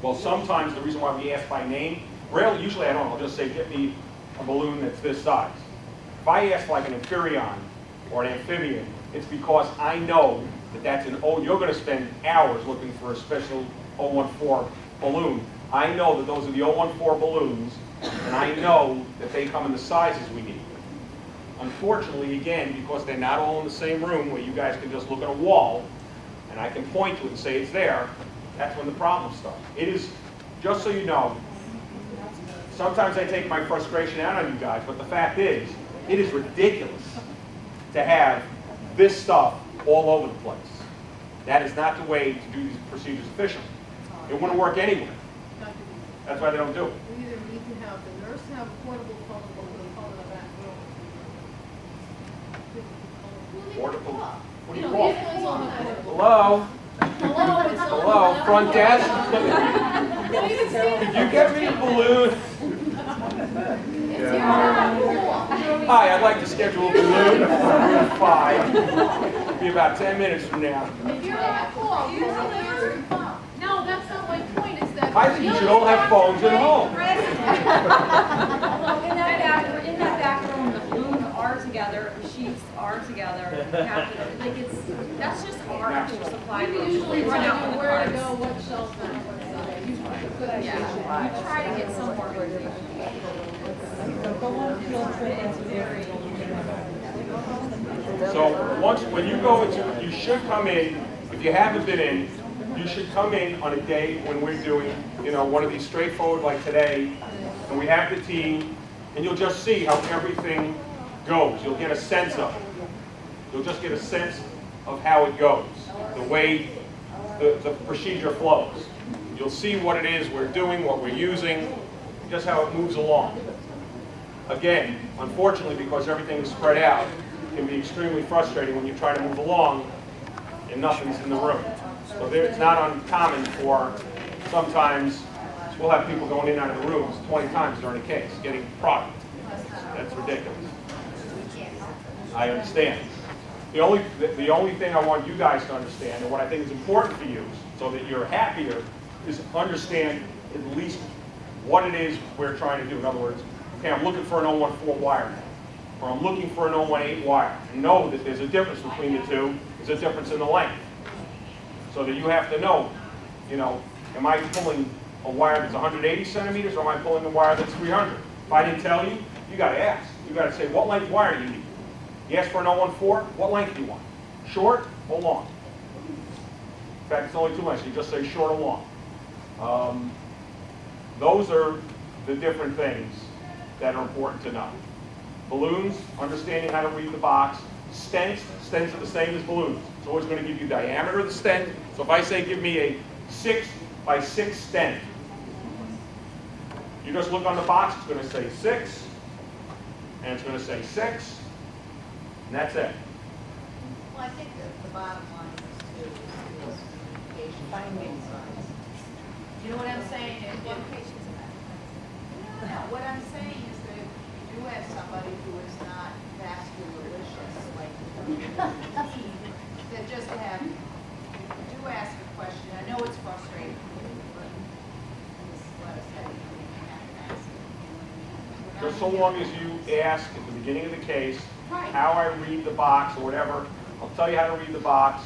Well, sometimes the reason why we ask by name, rarely, usually I don't. I'll just say, get me a balloon that's this size. If I ask like an Amphibian or an amphibian, it's because I know that that's you're going to spend hours looking for a special 014 balloon. I know that those are the 014 balloons, and I know that they come in the sizes we need. Unfortunately, again, because they're not all in the same room where you guys can just look at a wall, and I can point to it and say it's there, that's when the problems start. It is, just so you know, sometimes I take my frustration out on you guys, but the fact is, it is ridiculous to have this stuff all over the place. That is not the way to do these procedures efficiently. It wouldn't work anywhere. Now, That's why they don't do it. We either need to have the nurse have a portable pump or we'll call it a back room. Portable. What do you know, call these it? ones all have portable. Hello? Hello, it's on. Hello, front desk? Don't even see it. Did you get me a balloon? It's Yeah. here on. Hi, I'd like to schedule a balloon at 5. It'll be about 10 minutes from now. If you're on a call, Use an answering phone. no, that's not my point, is that. I think you should all have phones at home. Although in that back room, the balloons are together, the sheets are together, the catheter, like that's just our actual supply We room. can usually We run tell out you with where to cards. go, what shelf, and what side. Good idea. Yeah, we try to get some organization. It's very. So when you go into, you should come in, if you haven't been in, you should come in on a day when we're doing, one of these straightforward like today, and we have the team, and you'll just see how everything goes. You'll get a sense of it. You'll just get a sense of how it goes, the way the procedure flows. You'll see what it is we're doing, what we're using, just how it moves along. Again, unfortunately, because everything is spread out, it can be extremely frustrating when you try to move along and nothing's in the room. So it's not uncommon for sometimes we'll have people going in and out of the rooms 20 times during a case, getting product. That's ridiculous. I understand. The only thing I want you guys to understand, and what I think is important for you, so that you're happier, is understand at least what it is we're trying to do. In other words, okay, I'm looking for an 014 wire now, or I'm looking for an 018 wire. And know that there's a difference between the two. There's a difference in the length. So that you have to know, am I pulling a wire that's 180 centimeters, or am I pulling a wire that's 300? If I didn't tell you, you got to ask. You got to say, what length wire do you need? You ask for an 014, what length do you want? Short or long? In fact, it's only two lengths. You just say short or long. Those are the different things that are important to know. Balloons, understanding how to read the box. Stents are the same as balloons. It's always going to give you diameter of the stent. So if I say give me a 6 by 6 stent, you just look on the box, it's going to say 6, and it's going to say 6, and that's it. Well, I think that the bottom line is to patient finding size. You know what I'm saying? If one patient's no, what I'm saying is that if you do have somebody who is not vascularlicious, like that just have, do ask a question. I know it's frustrating, but just let us say you have to ask it. Just so long as you ask at the beginning of the case Right. how I read the box or whatever, I'll tell you how to read the box.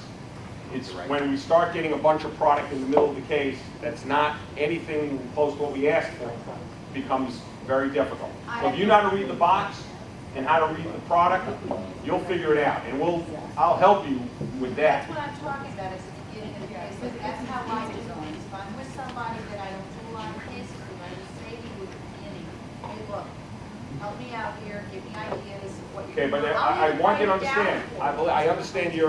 It's when we start getting a bunch of product in the middle of the case that's not anything close to what we asked for, it becomes very difficult. So if you know how to read the box and how to read the product, you'll figure it out, and I'll help you with that. That's what I'm talking about, is the beginning of the case, but that's how I do it. If I'm with somebody that I don't do a lot of cases with, I just say to you at the beginning, hey, look, help me out here, give me ideas of what you're Okay, doing. but I'll I even want you to write it down understand. for you. I understand you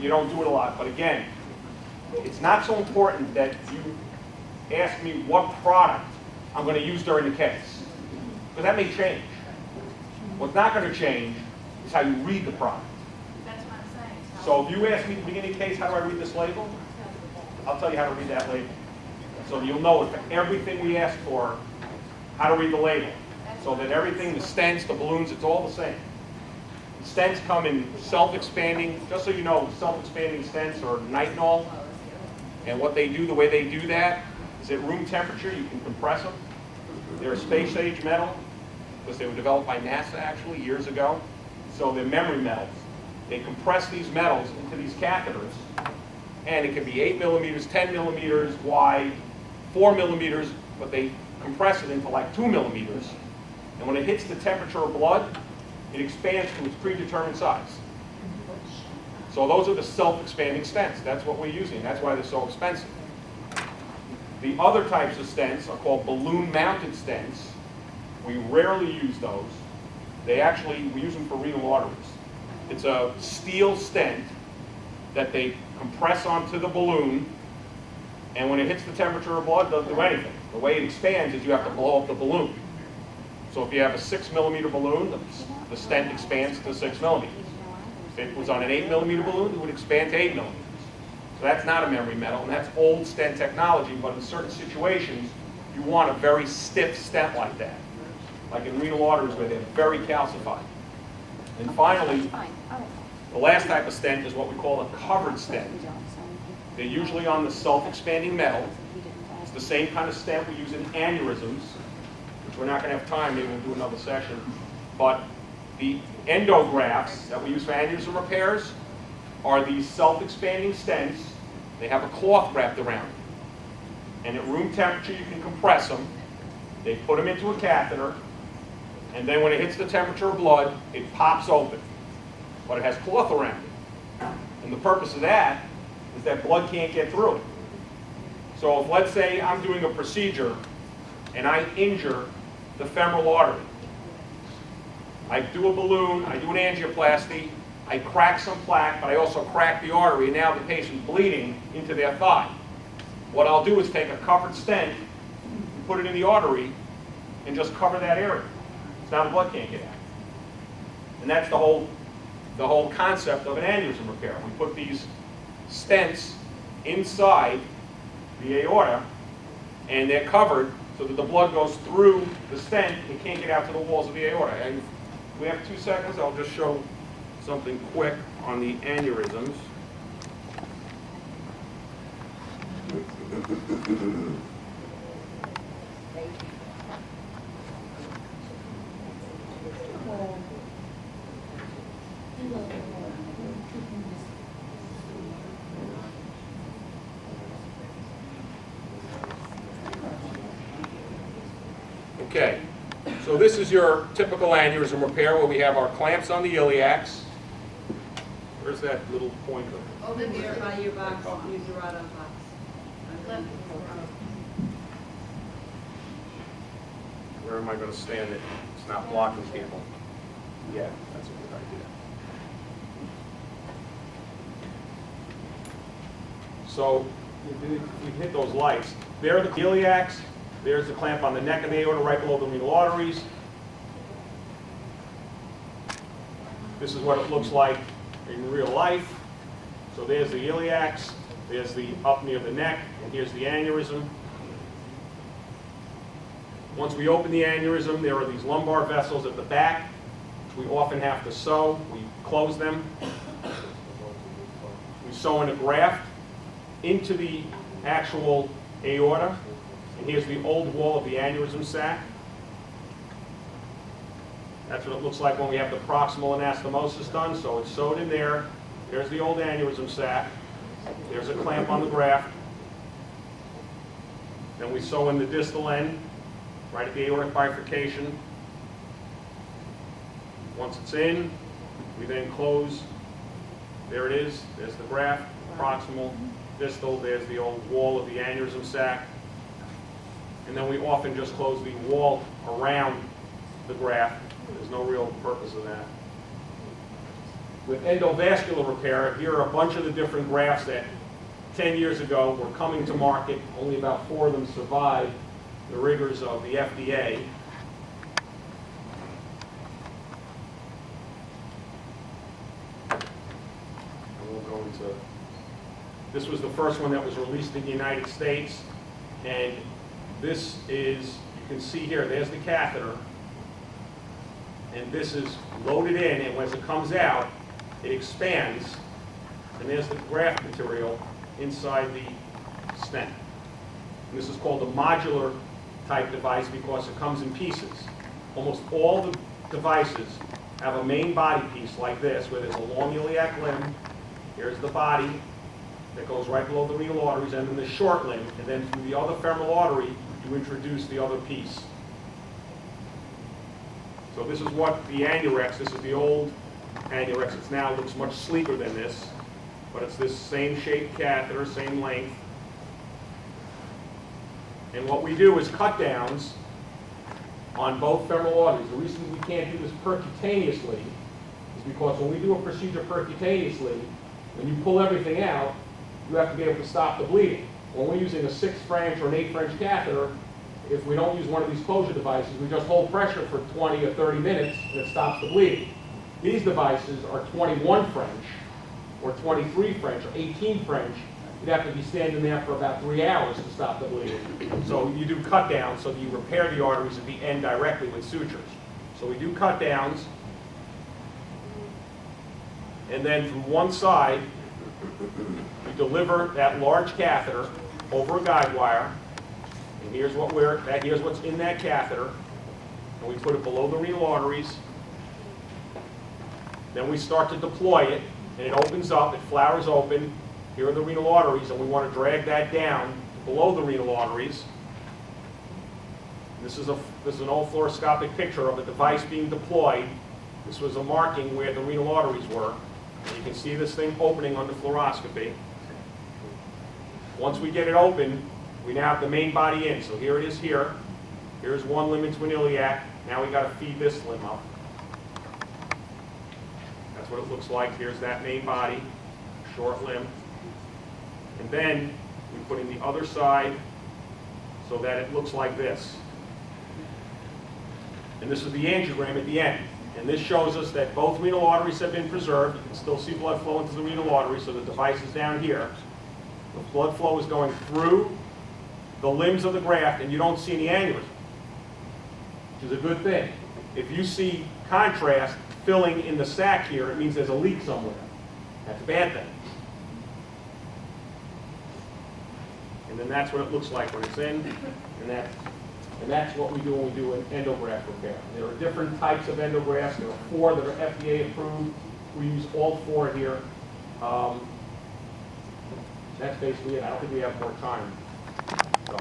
don't do it a lot, but again, it's not so important that you ask me what product I'm going to use during the case, because that may change. What's not going to change is how you read the product. That's what I'm saying. is how- So if you ask me at the beginning of the case, how do I read this label? I'll tell you how to read that label. So you'll know if everything we ask for, how to read the label. So that everything, the stents, the balloons, it's all the same. The stents come in self-expanding, just so you know, self-expanding stents are nitinol. And what they do, the way they do that, is at room temperature, you can compress them. They're a space-age metal, because they were developed by NASA actually years ago. So they're memory metals. They compress these metals into these catheters, and it can be 8 millimeters, 10 millimeters wide, 4 millimeters, but they compress it into like 2 millimeters. And when it hits the temperature of blood, it expands to its predetermined size. So those are the self-expanding stents. That's what we're using. That's why they're so expensive. The other types of stents are called balloon-mounted stents. We rarely use those. We use them for renal arteries. It's a steel stent that they compress onto the balloon, And when it hits the temperature of blood, it doesn't do anything. The way it expands is you have to blow up the balloon. So if you have a 6 millimeter balloon, the stent expands to 6 millimeters. If it was on an 8 millimeter balloon, it would expand to 8 millimeters. So that's not a memory metal, and that's old stent technology, but in certain situations, you want a very stiff stent like that. Like in renal arteries where they're very calcified. And finally, the last type of stent is what we call a covered stent. They're usually on the self-expanding metal. It's the same kind of stent we use in aneurysms, which we're not going to have time, maybe we'll do another session. But the endografts that we use for aneurysm repairs are these self-expanding stents. They have a cloth wrapped around them. And at room temperature, you can compress them. They put them into a catheter. And then when it hits the temperature of blood, it pops open. But it has cloth around it. And the purpose of that is that blood can't get through it. So if, let's say, I'm doing a procedure and I injure the femoral artery. I do a balloon, I do an angioplasty, I crack some plaque, but I also crack the artery, and now the patient's bleeding into their thigh. What I'll do is take a covered stent, put it in the artery, and just cover that area. So now the blood can't get out. And that's the whole concept of an aneurysm repair. We put these stents inside the aorta, and they're covered so that the blood goes through the stent and can't get out to the walls of the aorta. And if we have 2 seconds, I'll just show something quick on the aneurysms. Okay, so this is your typical aneurysm repair where we have our clamps on the iliacs. Where's that little pointer? Over here by your box, use your rod on box. Where am I going to stand it? It's not blocking people. Yeah, that's a good idea. So we hit those lights. There are the iliacs. There's the clamp on the neck of the aorta right below the renal arteries. This is what it looks like in real life. So there's the iliacs, there's the up near the neck, and here's the aneurysm. Once we open the aneurysm, there are these lumbar vessels at the back, which we often have to sew. We close them. We sew in a graft into the actual aorta. And here's the old wall of the aneurysm sac. That's what it looks like when we have the proximal anastomosis done. So it's sewed in there. There's the old aneurysm sac. There's a clamp on the graft. Then we sew in the distal end, right at the aortic bifurcation. Once it's in, we then close. There it is. There's the graft, proximal, distal. There's the old wall of the aneurysm sac. And then we often just close the wall around the graft. There's no real purpose of that. With endovascular repair, here are a bunch of the different grafts that 10 years ago were coming to market. Only about 4 of them survived the rigors of the FDA. This was the first one that was released in the United States. And this is, you can see here, there's the catheter. And this is loaded in, and as it comes out, it expands. And there's the graft material inside the stent. And this is called a modular type device because it comes in pieces. Almost all the devices have a main body piece like this, where there's a long iliac limb. Here's the body that goes right below the renal arteries, and then the short limb. And then through the other femoral artery, you introduce the other piece. So this is what the anurex, this is the old anurex. It now looks much sleeker than this, but it's this same shaped catheter, same length. And what we do is cut downs on both femoral arteries. The reason we can't do this percutaneously is because when we do a procedure percutaneously, when you pull everything out, you have to be able to stop the bleeding. When we're using a 6 French or an 8 French catheter, if we don't use one of these closure devices, we just hold pressure for 20 or 30 minutes and it stops the bleeding. These devices are 21 French, or 23 French, or 18 French. You'd have to be standing there for about 3 hours to stop the bleeding. So you do cut downs so that you repair the arteries at the end directly with sutures. So we do cut downs. And then from one side, we deliver that large catheter over a guide wire. And here's what's in that catheter. And we put it below the renal arteries. Then we start to deploy it, and it opens up, it flowers open. Here are the renal arteries, and we want to drag that down below the renal arteries. This is an old fluoroscopic picture of a device being deployed. This was a marking where the renal arteries were. And you can see this thing opening under fluoroscopy. Once we get it open, we now have the main body in. So here it is here. Here's one limb into an iliac. Now we've got to feed this limb up. That's what it looks like. Here's that main body, short limb. And then we put in the other side so that it looks like this. And this is the angiogram at the end. And this shows us that both renal arteries have been preserved. You can still see blood flow into the renal artery, so the device is down here. The blood flow is going through the limbs of the graft, and you don't see any aneurysm, which is a good thing. If you see contrast filling in the sac here, it means there's a leak somewhere. That's a bad thing. And then that's what it looks like when it's in, and that's what we do when we do an endograft repair. There are different types of endografts. There are 4 that are FDA approved. We use all 4 here. That's basically it. I don't think we have more time. So.